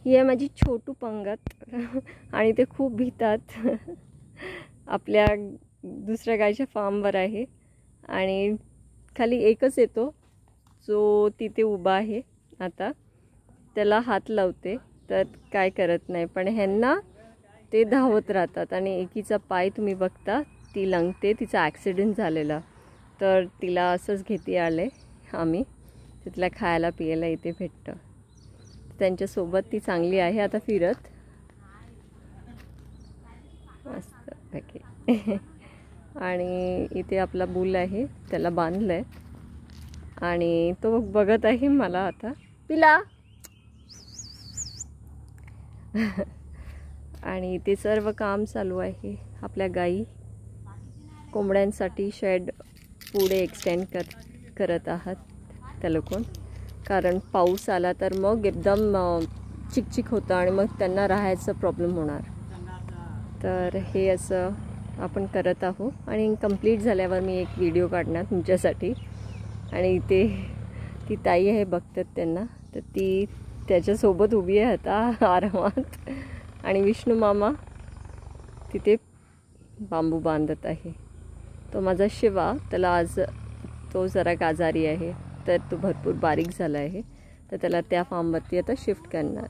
ही आहे माझी छोटू पंगत आणि ते खूप भीतात. आपल्या दुसऱ्या गायच्या फार्मवर आहे आणि खाली एकच येतो जो तिथे उभा आहे. आता त्याला हात लावते तर काय करत नाही, पण ह्यांना ते धावत राहतात. आणि एकीचा पाय तुम्ही बघता, ती लंगते, तिचा ॲक्सिडेंट झालेला, तर तिला असंच घेते आले आम्ही. तिथल्या खायला पियाला इथे भेटतं. त्यांच्यासोबत ती चांगली आहे आता फिरत मस्त पैकी. आणि इथे आपला बुल आहे, त्याला बांधलं आहे आणि तो बघत आहे मला आता. पिला. आणि ते सर्व काम चालू आहे. आपल्या गाई कोंबड्यांसाठी शेड पुढे एक्सटेंड करत आहात त्या लोकं, कारण पाऊस आला तर मग एकदम चिकचिक होतं आणि मग त्यांना राहायचा प्रॉब्लेम होणार. तर हे असं आपण करत आहोत आणि कंप्लीट झाल्यावर मी एक व्हिडिओ काढणार तुमच्यासाठी. आणि इथे ती ताई आहे, बघतात त्यांना, तर ती त्याच्यासोबत उभी आहे आता आरामात. आणि विष्णू मामा तिथे बांबू बांधत आहे. तो माझा शिवा, त्याला आज तो जरा आजारी आहे, तर तो भरपूर बारीक झाला आहे, तर त्याला त्या फार्मवरती आता शिफ्ट करणार.